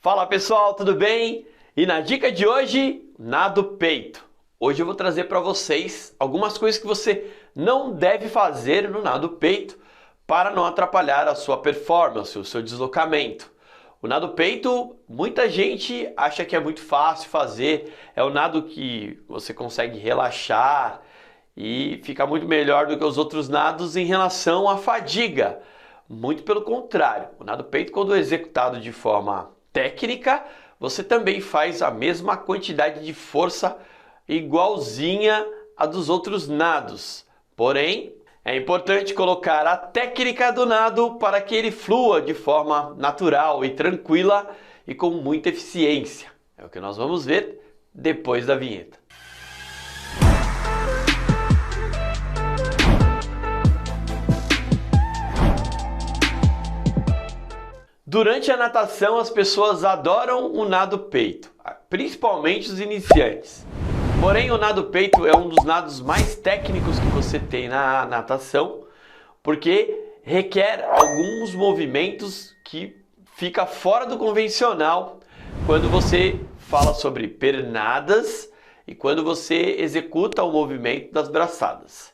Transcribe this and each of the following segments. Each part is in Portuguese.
Fala pessoal, tudo bem? E na dica de hoje, nado peito. Hoje eu vou trazer para vocês algumas coisas que você não deve fazer no nado peito para não atrapalhar a sua performance, o seu deslocamento. O nado peito, muita gente acha que é muito fácil fazer, é o nado que você consegue relaxar e fica muito melhor do que os outros nados em relação à fadiga. Muito pelo contrário, o nado peito, quando executado de forma técnica, você também faz a mesma quantidade de força igualzinha a dos outros nados. Porém, é importante colocar a técnica do nado para que ele flua de forma natural e tranquila e com muita eficiência. É o que nós vamos ver depois da vinheta. Durante a natação, as pessoas adoram o nado peito, principalmente os iniciantes. Porém, o nado peito é um dos nados mais técnicos que você tem na natação, porque requer alguns movimentos que fica fora do convencional quando você fala sobre pernadas e quando você executa o movimento das braçadas.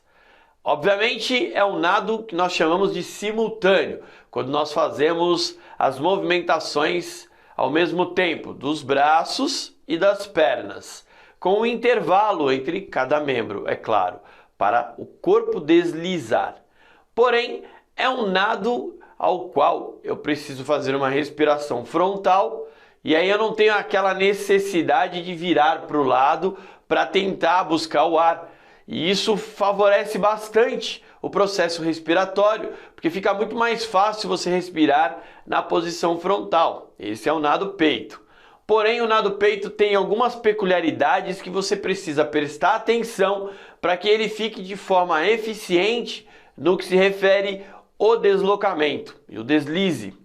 Obviamente é um nado que nós chamamos de simultâneo, quando nós fazemos as movimentações ao mesmo tempo dos braços e das pernas, com um intervalo entre cada membro, é claro, para o corpo deslizar. Porém, é um nado ao qual eu preciso fazer uma respiração frontal e aí eu não tenho aquela necessidade de virar para o lado para tentar buscar o ar. E isso favorece bastante o processo respiratório, porque fica muito mais fácil você respirar na posição frontal. Esse é o nado peito. Porém, o nado peito tem algumas peculiaridades que você precisa prestar atenção para que ele fique de forma eficiente no que se refere ao deslocamento e o deslize.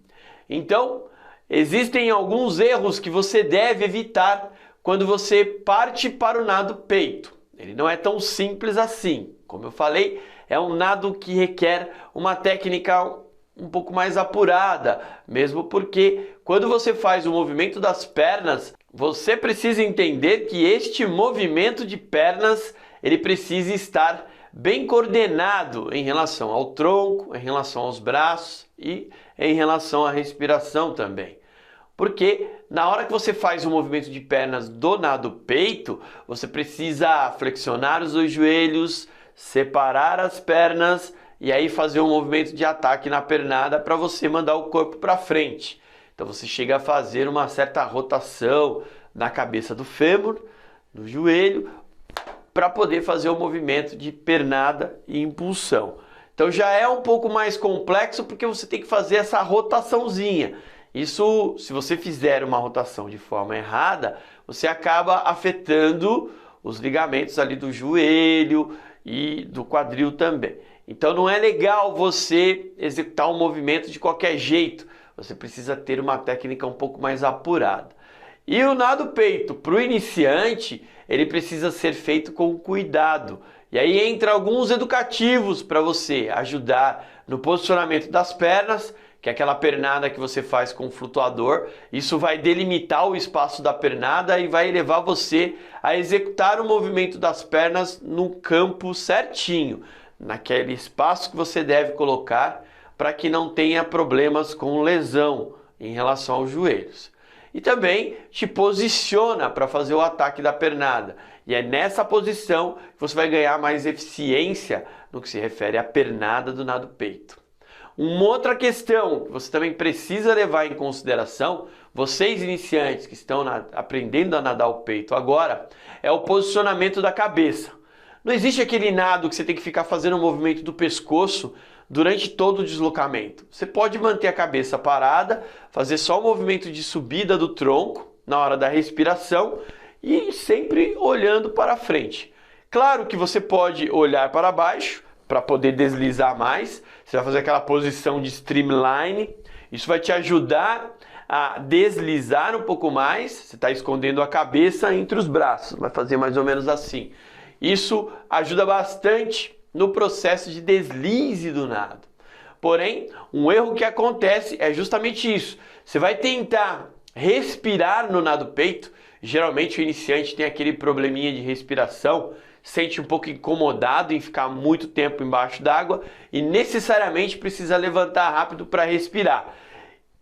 Então, existem alguns erros que você deve evitar quando você parte para o nado peito. Ele não é tão simples assim. Como eu falei, é um nado que requer uma técnica um pouco mais apurada, mesmo porque quando você faz o movimento das pernas, você precisa entender que este movimento de pernas, ele precisa estar bem coordenado em relação ao tronco, em relação aos braços e em relação à respiração também. Porque na hora que você faz o movimento de pernas do nado peito, você precisa flexionar os dois joelhos, separar as pernas e aí fazer um movimento de ataque na pernada para você mandar o corpo para frente. Então você chega a fazer uma certa rotação na cabeça do fêmur, do joelho, para poder fazer o movimento de pernada e impulsão. Então já é um pouco mais complexo porque você tem que fazer essa rotaçãozinha. Isso, se você fizer uma rotação de forma errada, você acaba afetando os ligamentos ali do joelho e do quadril também. Então não é legal você executar um movimento de qualquer jeito. Você precisa ter uma técnica um pouco mais apurada. E o nado peito, para o iniciante, ele precisa ser feito com cuidado. E aí entra alguns educativos para você ajudar no posicionamento das pernas, que é aquela pernada que você faz com o flutuador. Isso vai delimitar o espaço da pernada e vai levar você a executar o movimento das pernas no campo certinho, naquele espaço que você deve colocar para que não tenha problemas com lesão em relação aos joelhos. E também te posiciona para fazer o ataque da pernada. E é nessa posição que você vai ganhar mais eficiência no que se refere à pernada do nado peito. Uma outra questão que você também precisa levar em consideração, vocês iniciantes que estão aprendendo a nadar o peito agora, é o posicionamento da cabeça. Não existe aquele nado que você tem que ficar fazendo o movimento do pescoço durante todo o deslocamento. Você pode manter a cabeça parada, fazer só o movimento de subida do tronco na hora da respiração e sempre olhando para frente. Claro que você pode olhar para baixo para poder deslizar mais. Você vai fazer aquela posição de streamline. Isso vai te ajudar a deslizar um pouco mais. Você está escondendo a cabeça entre os braços. Vai fazer mais ou menos assim. Isso ajuda bastante no processo de deslize do nado. Porém, um erro que acontece é justamente isso. Você vai tentar respirar no nado peito. Geralmente o iniciante tem aquele probleminha de respiração, sente um pouco incomodado em ficar muito tempo embaixo d'água e necessariamente precisa levantar rápido para respirar.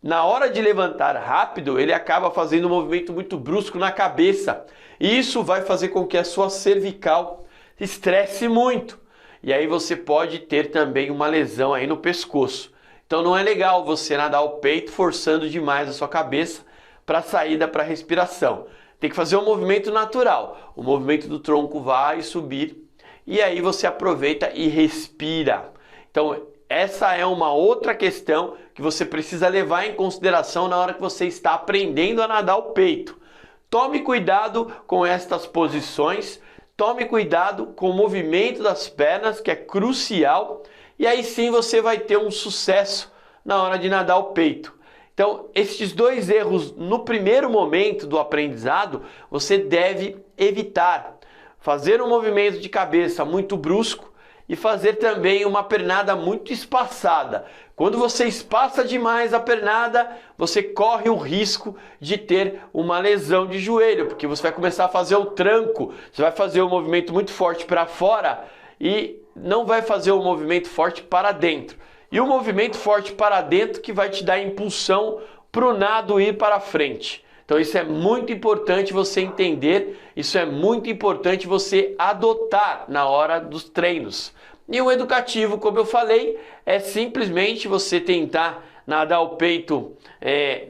Na hora de levantar rápido, ele acaba fazendo um movimento muito brusco na cabeça. E isso vai fazer com que a sua cervical estresse muito. E aí você pode ter também uma lesão aí no pescoço. Então não é legal você nadar o peito forçando demais a sua cabeça para a saída para a respiração. Tem que fazer um movimento natural. O movimento do tronco vai subir e aí você aproveita e respira. Então essa é uma outra questão que você precisa levar em consideração na hora que você está aprendendo a nadar o peito. Tome cuidado com estas posições, tome cuidado com o movimento das pernas, que é crucial, e aí sim você vai ter um sucesso na hora de nadar o peito. Então, esses dois erros no primeiro momento do aprendizado, você deve evitar. Fazer um movimento de cabeça muito brusco, e fazer também uma pernada muito espaçada. Quando você espaça demais a pernada, você corre o risco de ter uma lesão de joelho, porque você vai começar a fazer o tranco, você vai fazer um movimento muito forte para fora e não vai fazer um movimento forte para dentro. E o movimento forte para dentro que vai te dar impulsão para o nado ir para frente. Então isso é muito importante você entender, isso é muito importante você adotar na hora dos treinos. E o educativo, como eu falei, é simplesmente você tentar nadar o peito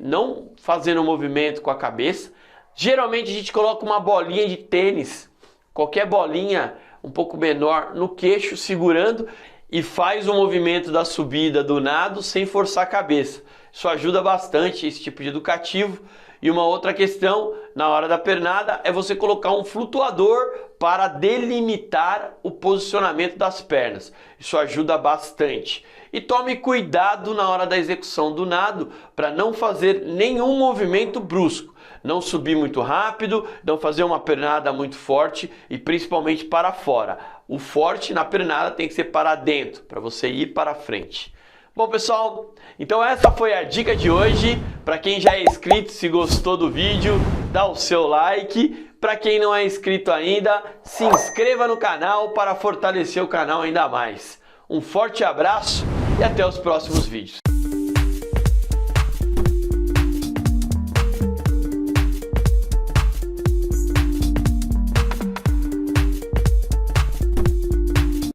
não fazendo movimento com a cabeça. Geralmente a gente coloca uma bolinha de tênis, qualquer bolinha um pouco menor no queixo, segurando e faz o movimento da subida do nado sem forçar a cabeça. Isso ajuda bastante esse tipo de educativo. E uma outra questão na hora da pernada é você colocar um flutuador para delimitar o posicionamento das pernas. Isso ajuda bastante. E tome cuidado na hora da execução do nado para não fazer nenhum movimento brusco. Não subir muito rápido, não fazer uma pernada muito forte e principalmente para fora. O forte na pernada tem que ser para dentro, para você ir para frente. Bom, pessoal, então essa foi a dica de hoje. Para quem já é inscrito, se gostou do vídeo, dá o seu like. Para quem não é inscrito ainda, se inscreva no canal para fortalecer o canal ainda mais. Um forte abraço e até os próximos vídeos.